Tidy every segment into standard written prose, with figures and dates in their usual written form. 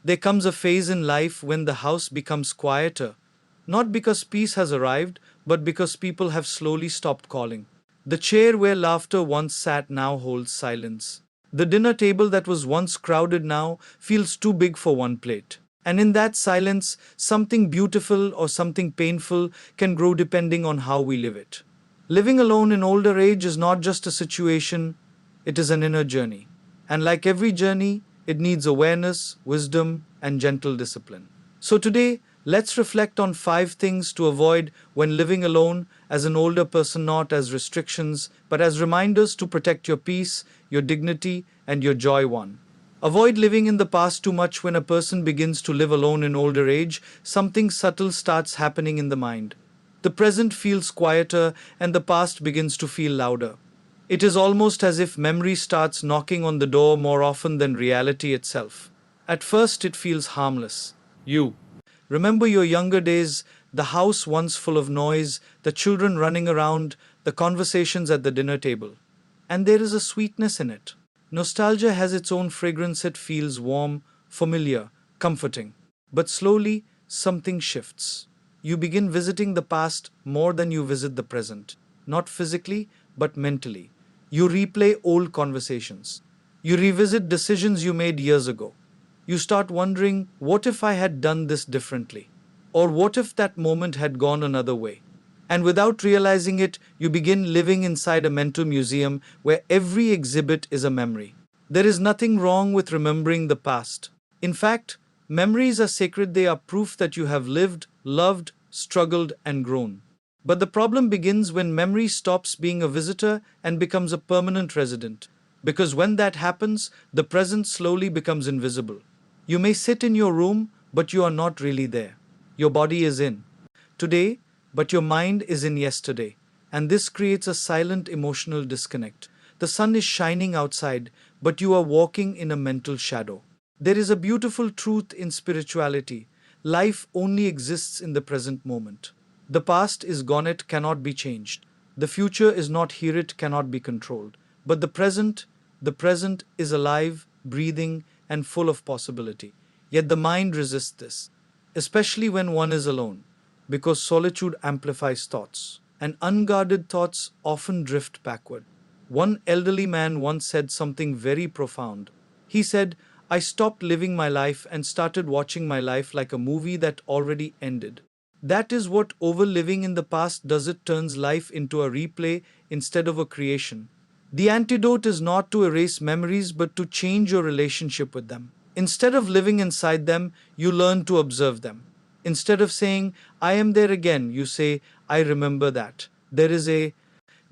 There comes a phase in life when the house becomes quieter, not because peace has arrived, but because people have slowly stopped calling. The chair where laughter once sat now holds silence. The dinner table that was once crowded now feels too big for one plate. And in that silence, something beautiful or something painful can grow depending on how we live it. Living alone in older age is not just a situation, it is an inner journey. And like every journey, it needs awareness, wisdom, and gentle discipline. So today, let's reflect on 5 things to avoid when living alone as an older person, not as restrictions, but as reminders to protect your peace, your dignity, and your joy. 1. Avoid living in the past too much. When a person begins to live alone in older age, something subtle starts happening in the mind. The present feels quieter and the past begins to feel louder. It is almost as if memory starts knocking on the door more often than reality itself. At first, it feels harmless. You remember your younger days, the house once full of noise, the children running around, the conversations at the dinner table. And there is a sweetness in it. Nostalgia has its own fragrance. It feels warm, familiar, comforting. But slowly, something shifts. You begin visiting the past more than you visit the present. Not physically, but mentally. You replay old conversations. You revisit decisions you made years ago. You start wondering, what if I had done this differently? Or what if that moment had gone another way? And without realizing it, you begin living inside a mental museum where every exhibit is a memory. There is nothing wrong with remembering the past. In fact, memories are sacred. They are proof that you have lived, loved, struggled, and grown. But the problem begins when memory stops being a visitor and becomes a permanent resident. Because when that happens, the present slowly becomes invisible. You may sit in your room, but you are not really there. Your body is in today, but your mind is in yesterday. And this creates a silent emotional disconnect. The sun is shining outside, but you are walking in a mental shadow. There is a beautiful truth in spirituality. Life only exists in the present moment. The past is gone, it cannot be changed. The future is not here, it cannot be controlled. But the present is alive, breathing, and full of possibility. Yet the mind resists this, especially when one is alone, because solitude amplifies thoughts, and unguarded thoughts often drift backward. One elderly man once said something very profound. He said, I stopped living my life and started watching my life like a movie that already ended. That is what overliving in the past does. It turns life into a replay instead of a creation. The antidote is not to erase memories but to change your relationship with them. Instead of living inside them, you learn to observe them. Instead of saying, I am there again, you say, I remember that. There is a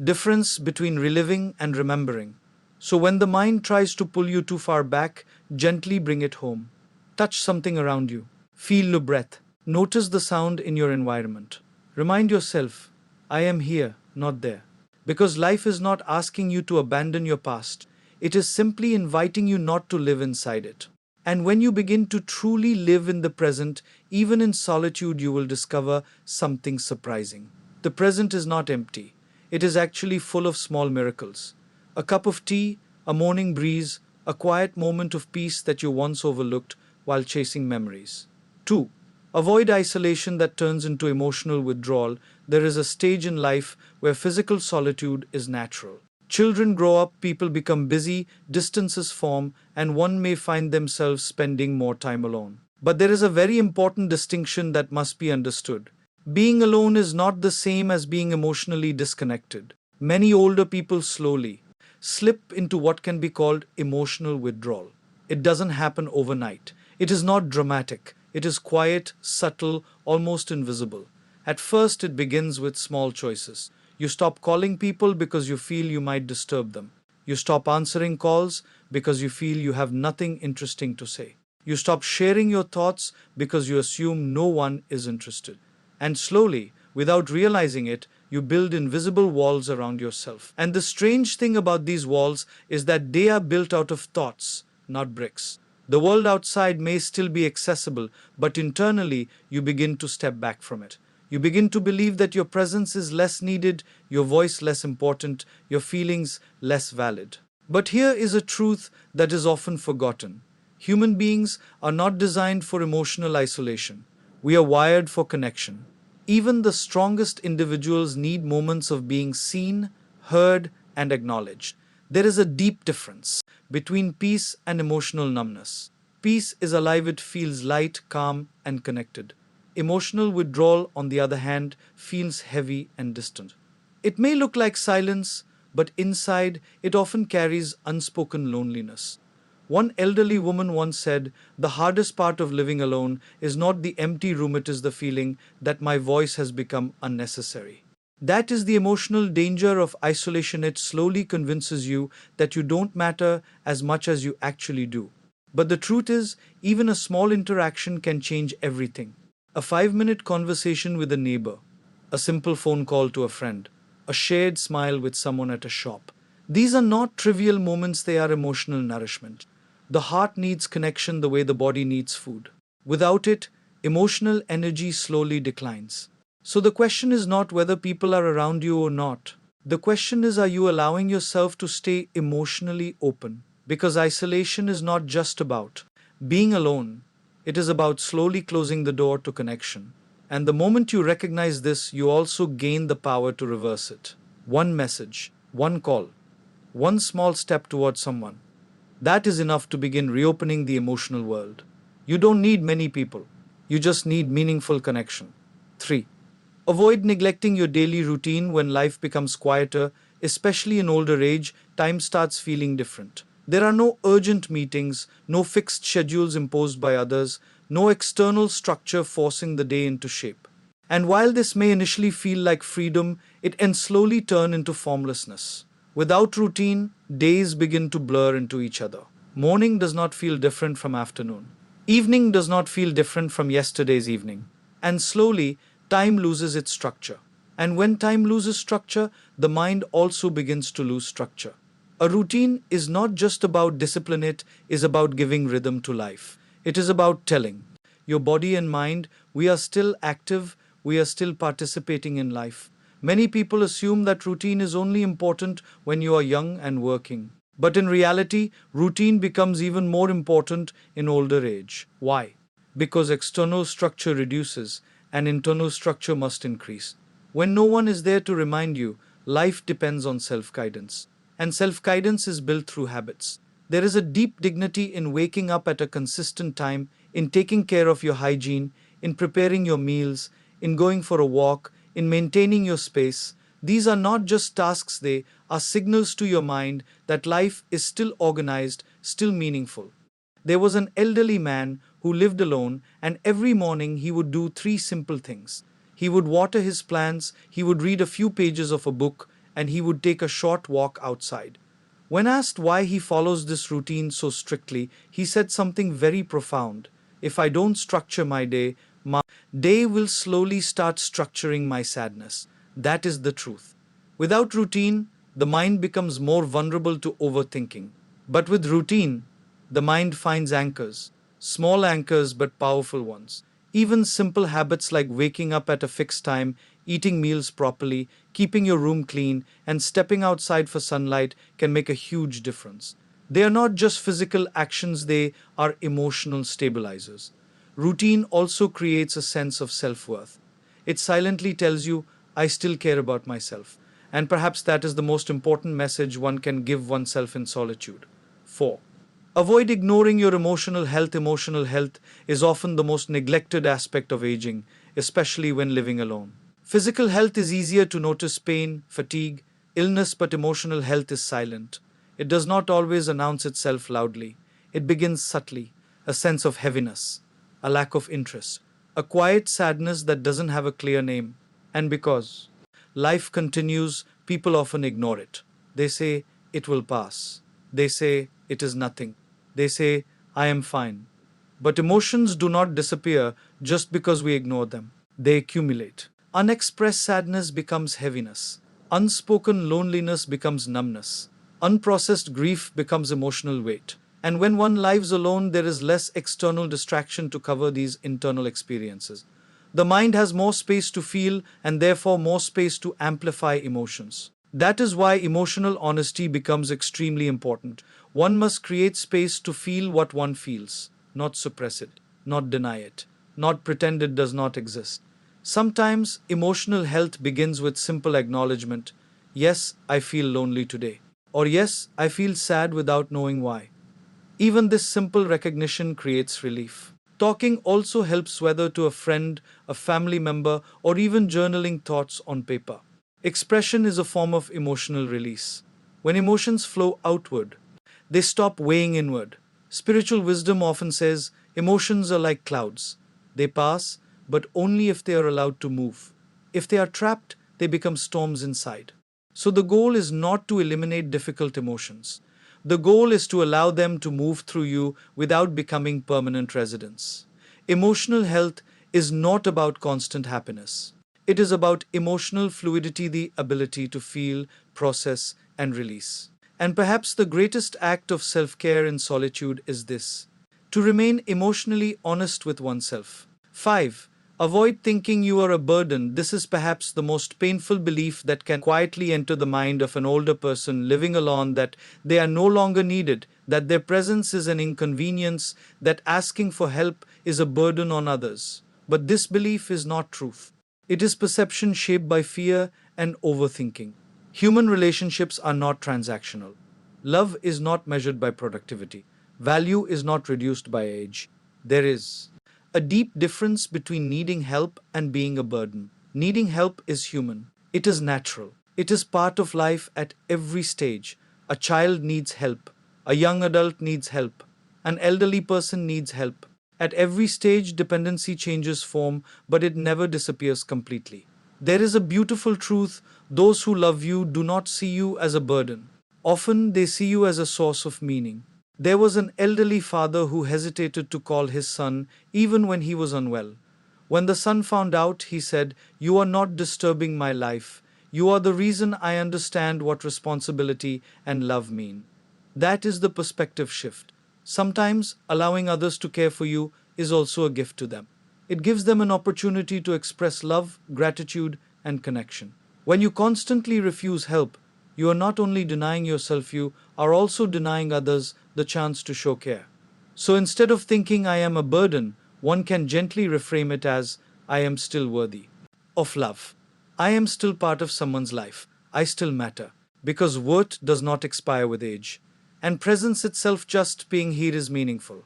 difference between reliving and remembering. So when the mind tries to pull you too far back, gently bring it home. Touch something around you. Feel your breath. Notice the sound in your environment. Remind yourself, I am here, not there. Because life is not asking you to abandon your past, it is simply inviting you not to live inside it. And when you begin to truly live in the present, even in solitude, you will discover something surprising. The present is not empty, it is actually full of small miracles. A cup of tea, a morning breeze, a quiet moment of peace that you once overlooked while chasing memories. 2. Avoid isolation that turns into emotional withdrawal. There is a stage in life where physical solitude is natural. Children grow up, people become busy, distances form, and one may find themselves spending more time alone. But there is a very important distinction that must be understood. Being alone is not the same as being emotionally disconnected. Many older people slowly slip into what can be called emotional withdrawal. It doesn't happen overnight. It is not dramatic. It is quiet, subtle, almost invisible. At first, it begins with small choices. You stop calling people because you feel you might disturb them. You stop answering calls because you feel you have nothing interesting to say. You stop sharing your thoughts because you assume no one is interested. And slowly, without realizing it, you build invisible walls around yourself. And the strange thing about these walls is that they are built out of thoughts, not bricks. The world outside may still be accessible, but internally you begin to step back from it. You begin to believe that your presence is less needed, your voice less important, your feelings less valid. But here is a truth that is often forgotten. Human beings are not designed for emotional isolation. We are wired for connection. Even the strongest individuals need moments of being seen, heard, and acknowledged. There is a deep difference between peace and emotional numbness. Peace is alive, it feels light, calm, and connected. Emotional withdrawal, on the other hand, feels heavy and distant. It may look like silence, but inside it often carries unspoken loneliness. One elderly woman once said, "The hardest part of living alone is not the empty room, it is the feeling that my voice has become unnecessary." That is the emotional danger of isolation. It slowly convinces you that you don't matter as much as you actually do. But the truth is, even a small interaction can change everything. A 5-minute conversation with a neighbor, a simple phone call to a friend, a shared smile with someone at a shop. These are not trivial moments, they are emotional nourishment. The heart needs connection the way the body needs food. Without it, emotional energy slowly declines. So the question is not whether people are around you or not. The question is, are you allowing yourself to stay emotionally open? Because isolation is not just about being alone, it is about slowly closing the door to connection. And the moment you recognize this, you also gain the power to reverse it. One message, one call, one small step towards someone. That is enough to begin reopening the emotional world. You don't need many people, you just need meaningful connection. 3. Avoid neglecting your daily routine. When life becomes quieter, especially in older age, time starts feeling different. There are no urgent meetings, no fixed schedules imposed by others, no external structure forcing the day into shape. And while this may initially feel like freedom, it can slowly turn into formlessness. Without routine, days begin to blur into each other. Morning does not feel different from afternoon. Evening does not feel different from yesterday's evening. And slowly, time loses its structure. And when time loses structure, the mind also begins to lose structure. A routine is not just about discipline, it is about giving rhythm to life. It is about telling your body and mind, we are still active, we are still participating in life. Many people assume that routine is only important when you are young and working. But in reality, routine becomes even more important in older age. Why? Because external structure reduces and internal structure must increase. When no one is there to remind you, life depends on self guidance. And self guidance is built through habits. There is a deep dignity in waking up at a consistent time, in taking care of your hygiene, in preparing your meals, in going for a walk, in maintaining your space. These are not just tasks, they are signals to your mind that life is still organized, still meaningful. There was an elderly man who lived alone, and every morning he would do three simple things. He would water his plants, he would read a few pages of a book, and he would take a short walk outside. When asked why he follows this routine so strictly, he said something very profound. If I don't structure my day will slowly start structuring my sadness. That is the truth. Without routine, the mind becomes more vulnerable to overthinking. But with routine, the mind finds anchors, small anchors but powerful ones. Even simple habits like waking up at a fixed time, eating meals properly, keeping your room clean, and stepping outside for sunlight can make a huge difference. They are not just physical actions, they are emotional stabilizers. Routine also creates a sense of self worth. It silently tells you, I still care about myself. And perhaps that is the most important message one can give oneself in solitude. 4. Avoid ignoring your emotional health. Emotional health is often the most neglected aspect of aging, especially when living alone. Physical health is easier to notice: pain, fatigue, illness, but emotional health is silent. It does not always announce itself loudly. It begins subtly: a sense of heaviness, a lack of interest, a quiet sadness that doesn't have a clear name. And because life continues, people often ignore it. They say, it will pass. They say, it is nothing. They say, I am fine. But emotions do not disappear just because we ignore them. They accumulate. Unexpressed sadness becomes heaviness. Unspoken loneliness becomes numbness. Unprocessed grief becomes emotional weight. And when one lives alone, there is less external distraction to cover these internal experiences. The mind has more space to feel and therefore more space to amplify emotions. That is why emotional honesty becomes extremely important. One must create space to feel what one feels, not suppress it, not deny it, not pretend it does not exist. Sometimes emotional health begins with simple acknowledgement. Yes, I feel lonely today. Or yes, I feel sad without knowing why. Even this simple recognition creates relief. Talking also helps, whether to a friend, a family member, or even journaling thoughts on paper. Expression is a form of emotional release. When emotions flow outward, they stop weighing inward. Spiritual wisdom often says emotions are like clouds. They pass, but only if they are allowed to move. If they are trapped, they become storms inside. So the goal is not to eliminate difficult emotions. The goal is to allow them to move through you without becoming permanent residents. Emotional health is not about constant happiness. It is about emotional fluidity, the ability to feel, process, and release. And perhaps the greatest act of self care in solitude is this: to remain emotionally honest with oneself. 5. Avoid thinking you are a burden. This is perhaps the most painful belief that can quietly enter the mind of an older person living alone, that they are no longer needed, that their presence is an inconvenience, that asking for help is a burden on others. But this belief is not truth. It is perception shaped by fear and overthinking. Human relationships are not transactional. Love is not measured by productivity. Value is not reduced by age. There is a deep difference between needing help and being a burden. Needing help is human. It is natural. It is part of life at every stage. A child needs help. A young adult needs help. An elderly person needs help. At every stage, dependency changes form, but it never disappears completely. There is a beautiful truth: those who love you do not see you as a burden. Often they see you as a source of meaning. There was an elderly father who hesitated to call his son even when he was unwell. When the son found out, he said, "You are not disturbing my life. You are the reason I understand what responsibility and love mean." That is the perspective shift. Sometimes allowing others to care for you is also a gift to them. It gives them an opportunity to express love, gratitude, and connection. When you constantly refuse help, you are not only denying yourself, you are also denying others the chance to show care. So instead of thinking I am a burden, one can gently reframe it as I am still worthy of love. I am still part of someone's life. I still matter. Because worth does not expire with age. And presence itself, just being here, is meaningful.